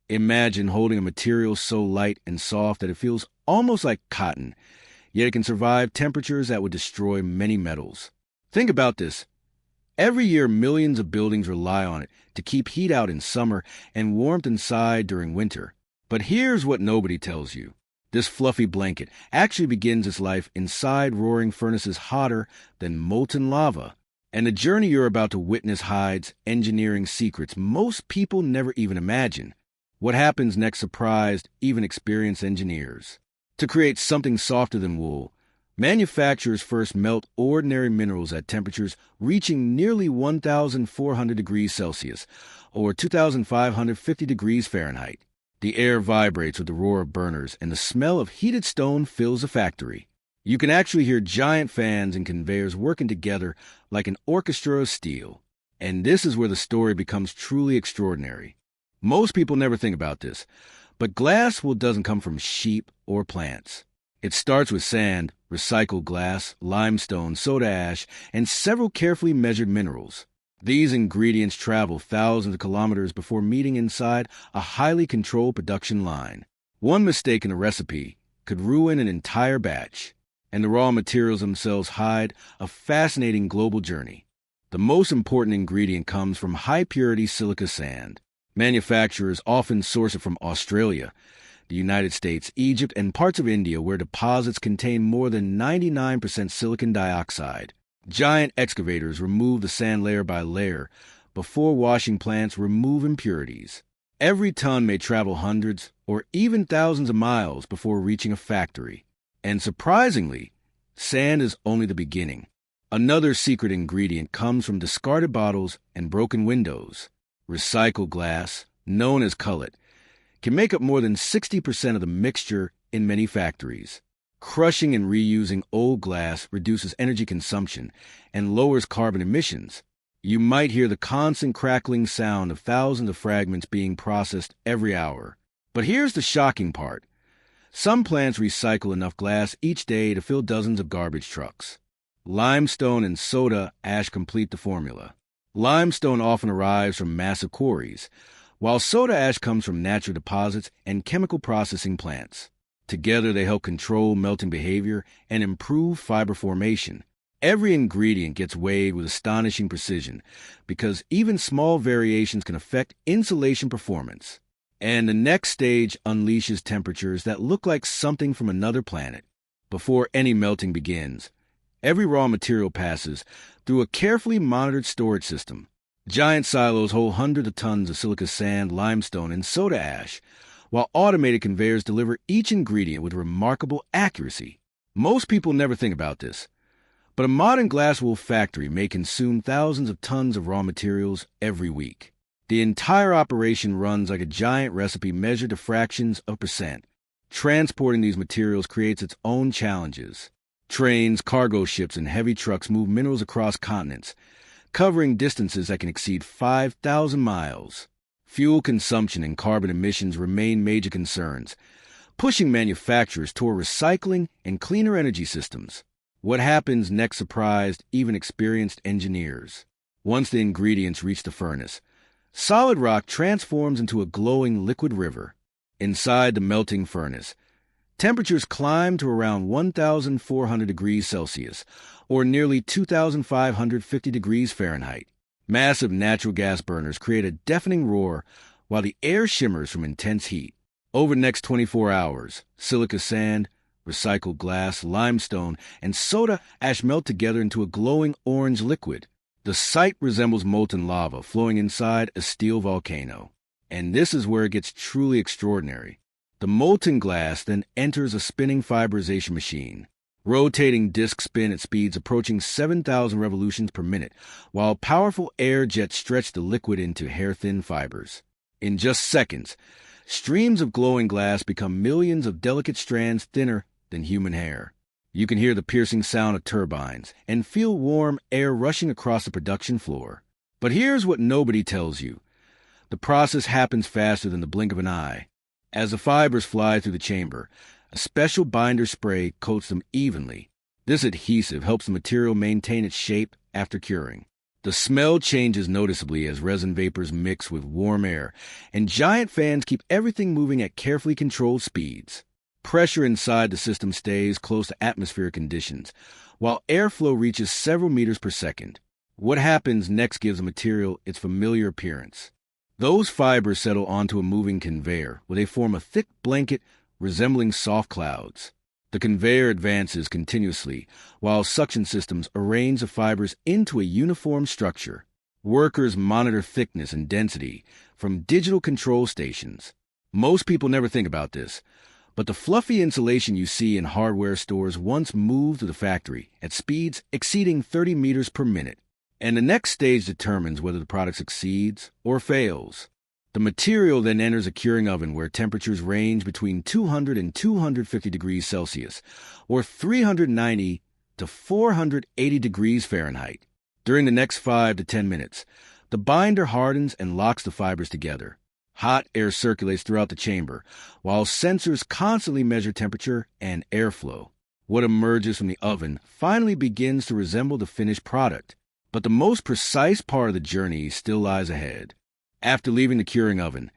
Imagine holding a material so light and soft that it feels almost like cotton, yet it can survive temperatures that would destroy many metals. Think about this. Every year, millions of buildings rely on it to keep heat out in summer and warmth inside during winter. But here's what nobody tells you. This fluffy blanket actually begins its life inside roaring furnaces hotter than molten lava. And the journey you're about to witness hides engineering secrets most people never even imagine. What happens next surprised even experienced engineers. To create something softer than wool, manufacturers first melt ordinary minerals at temperatures reaching nearly 1,400 degrees Celsius, or 2,550 degrees Fahrenheit. The air vibrates with the roar of burners, and the smell of heated stone fills the factory. You can actually hear giant fans and conveyors working together like an orchestra of steel. And this is where the story becomes truly extraordinary. Most people never think about this, but glass wool doesn't come from sheep or plants. It starts with sand, recycled glass, limestone, soda ash, and several carefully measured minerals. These ingredients travel thousands of kilometers before meeting inside a highly controlled production line. One mistake in a recipe could ruin an entire batch, and the raw materials themselves hide a fascinating global journey. The most important ingredient comes from high-purity silica sand. Manufacturers often source it from Australia, the United States, Egypt, and parts of India where deposits contain more than 99% silicon dioxide. Giant excavators remove the sand layer by layer before washing plants remove impurities. Every ton may travel hundreds or even thousands of miles before reaching a factory. And surprisingly, sand is only the beginning. Another secret ingredient comes from discarded bottles and broken windows. Recycled glass, known as cullet, can make up more than 60% of the mixture in many factories. Crushing and reusing old glass reduces energy consumption and lowers carbon emissions. You might hear the constant crackling sound of thousands of fragments being processed every hour. But here's the shocking part. Some plants recycle enough glass each day to fill dozens of garbage trucks. Limestone and soda ash complete the formula. Limestone often arrives from massive quarries, while soda ash comes from natural deposits and chemical processing plants. Together, they help control melting behavior and improve fiber formation. Every ingredient gets weighed with astonishing precision because even small variations can affect insulation performance. And the next stage unleashes temperatures that look like something from another planet. Before any melting begins, every raw material passes through a carefully monitored storage system. Giant silos hold hundreds of tons of silica sand, limestone, and soda ash, while automated conveyors deliver each ingredient with remarkable accuracy. Most people never think about this, but a modern glass wool factory may consume thousands of tons of raw materials every week. The entire operation runs like a giant recipe measured to fractions of percent. Transporting these materials creates its own challenges. Trains, cargo ships, and heavy trucks move minerals across continents, covering distances that can exceed 5,000 miles. Fuel consumption and carbon emissions remain major concerns, pushing manufacturers toward recycling and cleaner energy systems. What happens next surprised even experienced engineers. Once the ingredients reach the furnace, solid rock transforms into a glowing liquid river. Inside the melting furnace, temperatures climb to around 1,400 degrees Celsius, or nearly 2,550 degrees Fahrenheit. Massive natural gas burners create a deafening roar while the air shimmers from intense heat. Over the next 24 hours, silica sand, recycled glass, limestone, and soda ash melt together into a glowing orange liquid. The sight resembles molten lava flowing inside a steel volcano. And this is where it gets truly extraordinary. The molten glass then enters a spinning fiberization machine. Rotating discs spin at speeds approaching 7,000 revolutions per minute, while powerful air jets stretch the liquid into hair-thin fibers. In just seconds, streams of glowing glass become millions of delicate strands thinner than human hair. You can hear the piercing sound of turbines and feel warm air rushing across the production floor. But here's what nobody tells you. The process happens faster than the blink of an eye. As the fibers fly through the chamber, a special binder spray coats them evenly. This adhesive helps the material maintain its shape after curing. The smell changes noticeably as resin vapors mix with warm air, and giant fans keep everything moving at carefully controlled speeds. Pressure inside the system stays close to atmospheric conditions, while airflow reaches several meters per second. What happens next gives a material its familiar appearance. Those fibers settle onto a moving conveyor, where they form a thick blanket resembling soft clouds. The conveyor advances continuously, while suction systems arrange the fibers into a uniform structure. Workers monitor thickness and density from digital control stations. Most people never think about this, but the fluffy insulation you see in hardware stores once moved to the factory at speeds exceeding 30 meters per minute. And the next stage determines whether the product succeeds or fails. The material then enters a curing oven where temperatures range between 200 and 250 degrees Celsius, or 390 to 480 degrees Fahrenheit. During the next 5 to 10 minutes, the binder hardens and locks the fibers together. Hot air circulates throughout the chamber, while sensors constantly measure temperature and airflow. What emerges from the oven finally begins to resemble the finished product. But the most precise part of the journey still lies ahead. After leaving the curing oven,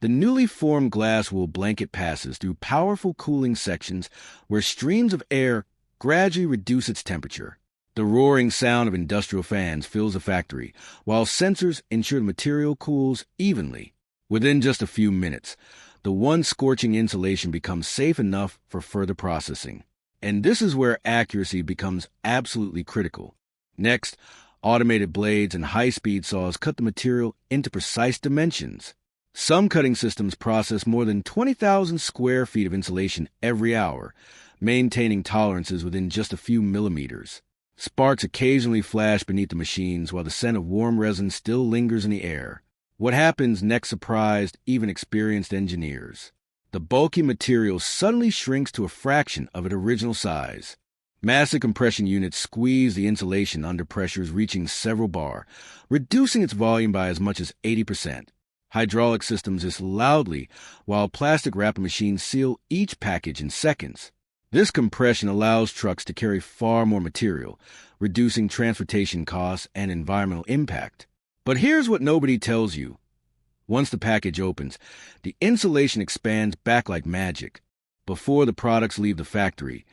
the newly formed glass wool blanket passes through powerful cooling sections where streams of air gradually reduce its temperature. The roaring sound of industrial fans fills the factory, while sensors ensure the material cools evenly. Within just a few minutes, the once scorching insulation becomes safe enough for further processing. And this is where accuracy becomes absolutely critical. Next, automated blades and high-speed saws cut the material into precise dimensions. Some cutting systems process more than 20,000 square feet of insulation every hour, maintaining tolerances within just a few millimeters. Sparks occasionally flash beneath the machines while the scent of warm resin still lingers in the air. What happens next surprised even experienced engineers. The bulky material suddenly shrinks to a fraction of its original size. Massive compression units squeeze the insulation under pressures reaching several bar, reducing its volume by as much as 80%. Hydraulic systems hiss loudly, while plastic wrapping machines seal each package in seconds. This compression allows trucks to carry far more material, reducing transportation costs and environmental impact. But here's what nobody tells you. Once the package opens, the insulation expands back like magic. Before the products leave the factory,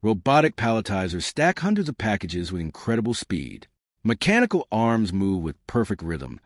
robotic palletizers stack hundreds of packages with incredible speed. Mechanical arms move with perfect rhythm,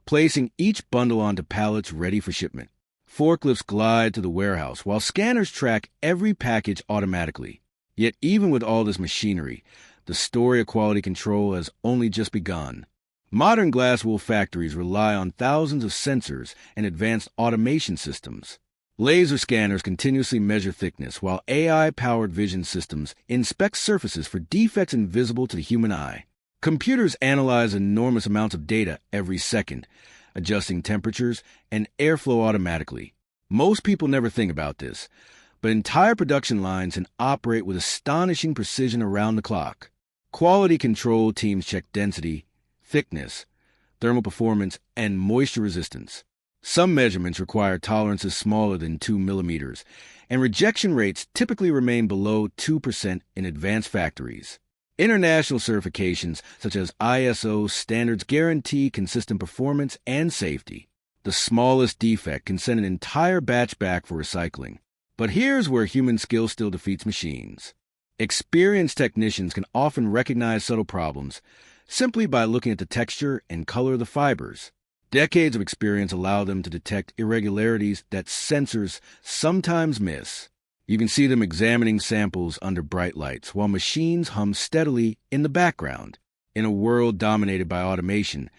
placing each bundle onto pallets ready for shipment. Forklifts glide to the warehouse, while scanners track every package automatically. Yet even with all this machinery, the story of quality control has only just begun. Modern glass wool factories rely on thousands of sensors and advanced automation systems. Laser scanners continuously measure thickness, while AI-powered vision systems inspect surfaces for defects invisible to the human eye. Computers analyze enormous amounts of data every second, adjusting temperatures and airflow automatically. Most people never think about this, but entire production lines can operate with astonishing precision around the clock. Quality control teams check density, thickness, thermal performance, and moisture resistance. Some measurements require tolerances smaller than 2 millimeters, and rejection rates typically remain below 2% in advanced factories. International certifications such as ISO standards guarantee consistent performance and safety. The smallest defect can send an entire batch back for recycling. But here's where human skill still defeats machines. Experienced technicians can often recognize subtle problems simply by looking at the texture and color of the fibers. Decades of experience allow them to detect irregularities that sensors sometimes miss. You can see them examining samples under bright lights while machines hum steadily in the background. In a world dominated by automation,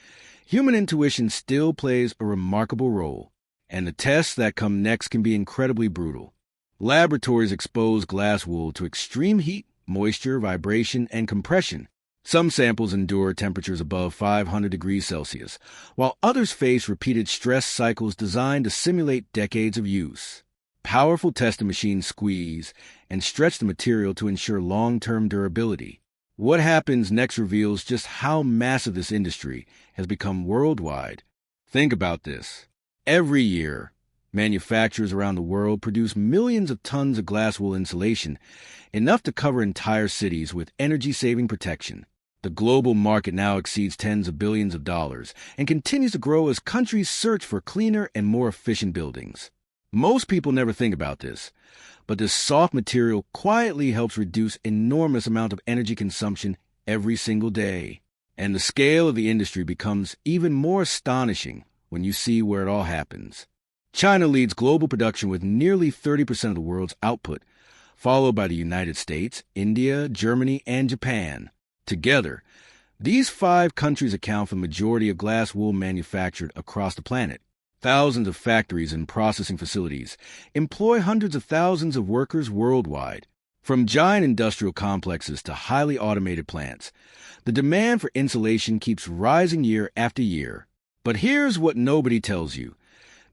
human intuition still plays a remarkable role, and the tests that come next can be incredibly brutal. Laboratories expose glass wool to extreme heat, moisture, vibration, and compression. Some samples endure temperatures above 500 degrees Celsius, while others face repeated stress cycles designed to simulate decades of use. Powerful testing machines squeeze and stretch the material to ensure long-term durability. What happens next reveals just how massive this industry has become worldwide. Think about this. Every year, manufacturers around the world produce millions of tons of glass wool insulation, enough to cover entire cities with energy-saving protection. The global market now exceeds tens of billions of dollars and continues to grow as countries search for cleaner and more efficient buildings. Most people never think about this, but this soft material quietly helps reduce enormous amount of energy consumption every single day. And the scale of the industry becomes even more astonishing when you see where it all happens. China leads global production with nearly 30% of the world's output, followed by the United States, India, Germany, and Japan. Together, these 5 countries account for the majority of glass wool manufactured across the planet. Thousands of factories and processing facilities employ hundreds of thousands of workers worldwide. From giant industrial complexes to highly automated plants, the demand for insulation keeps rising year after year. But here's what nobody tells you.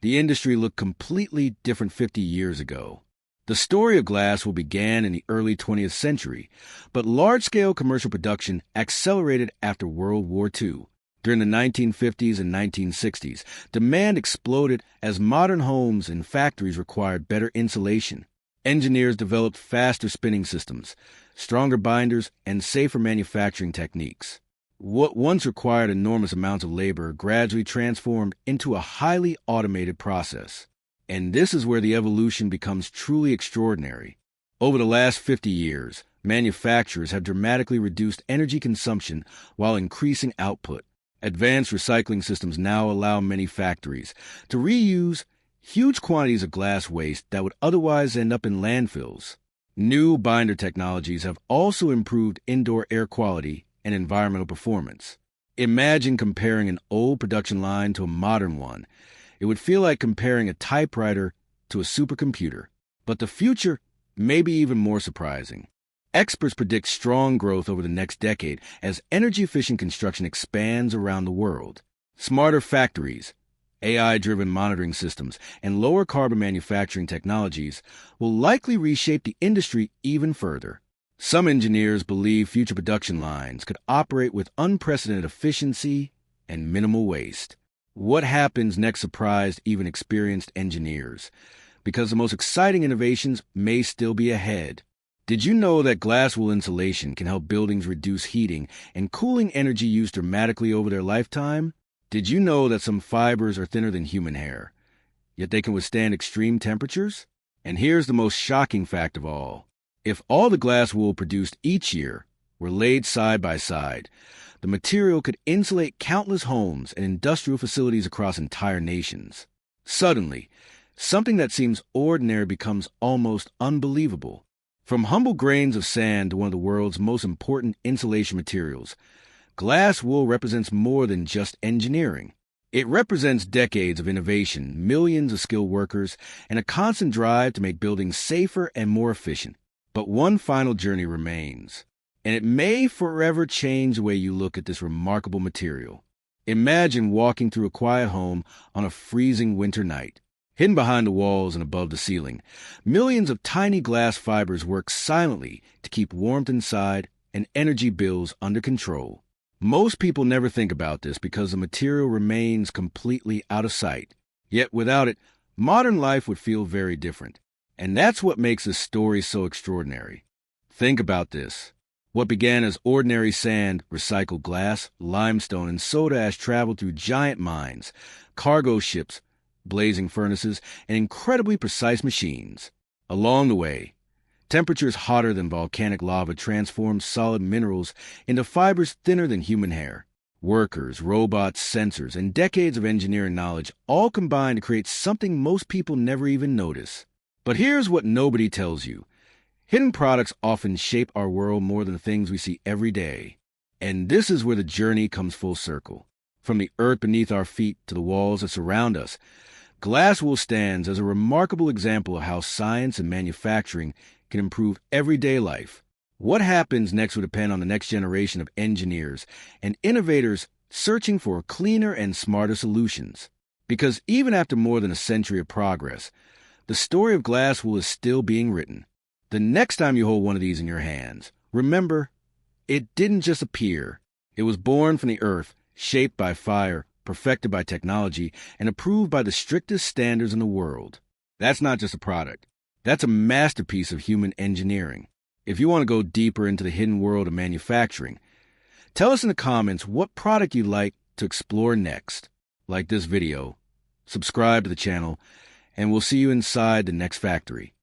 The industry looked completely different 50 years ago. The story of glass wool began in the early 20th century, but large-scale commercial production accelerated after World War II. During the 1950s and 1960s, demand exploded as modern homes and factories required better insulation. Engineers developed faster spinning systems, stronger binders, and safer manufacturing techniques. What once required enormous amounts of labor gradually transformed into a highly automated process. And this is where the evolution becomes truly extraordinary. Over the last 50 years, manufacturers have dramatically reduced energy consumption while increasing output. Advanced recycling systems now allow many factories to reuse huge quantities of glass waste that would otherwise end up in landfills. New binder technologies have also improved indoor air quality and environmental performance. Imagine comparing an old production line to a modern one. It would feel like comparing a typewriter to a supercomputer. But the future may be even more surprising. Experts predict strong growth over the next decade as energy-efficient construction expands around the world. Smarter factories, AI-driven monitoring systems, and lower-carbon manufacturing technologies will likely reshape the industry even further. Some engineers believe future production lines could operate with unprecedented efficiency and minimal waste. What happens next surprised even experienced engineers, because the most exciting innovations may still be ahead. Did you know that glass wool insulation can help buildings reduce heating and cooling energy use dramatically over their lifetime? Did you know that some fibers are thinner than human hair, yet they can withstand extreme temperatures? And here's the most shocking fact of all. If all the glass wool produced each year were laid side by side, the material could insulate countless homes and industrial facilities across entire nations. Suddenly, something that seems ordinary becomes almost unbelievable. From humble grains of sand to one of the world's most important insulation materials, glass wool represents more than just engineering. It represents decades of innovation, millions of skilled workers, and a constant drive to make buildings safer and more efficient. But one final journey remains, and it may forever change the way you look at this remarkable material. Imagine walking through a quiet home on a freezing winter night. Hidden behind the walls and above the ceiling, millions of tiny glass fibers work silently to keep warmth inside and energy bills under control. Most people never think about this because the material remains completely out of sight. Yet without it, modern life would feel very different. And that's what makes this story so extraordinary. Think about this. What began as ordinary sand, recycled glass, limestone, and soda ash traveled through giant mines, cargo ships, blazing furnaces, and incredibly precise machines. Along the way, temperatures hotter than volcanic lava transformed solid minerals into fibers thinner than human hair. Workers, robots, sensors, and decades of engineering knowledge all combined to create something most people never even notice. But here's what nobody tells you. Hidden products often shape our world more than the things we see every day. And this is where the journey comes full circle. From the earth beneath our feet to the walls that surround us, glass wool stands as a remarkable example of how science and manufacturing can improve everyday life. What happens next will depend on the next generation of engineers and innovators searching for cleaner and smarter solutions. Because even after more than a century of progress, the story of glass wool is still being written. The next time you hold one of these in your hands, remember, it didn't just appear. It was born from the earth, shaped by fire, perfected by technology, and approved by the strictest standards in the world. That's not just a product. That's a masterpiece of human engineering. If you want to go deeper into the hidden world of manufacturing, Tell us in the comments what product you'd like to explore next. Like this video, subscribe to the channel, and we'll see you inside the next factory.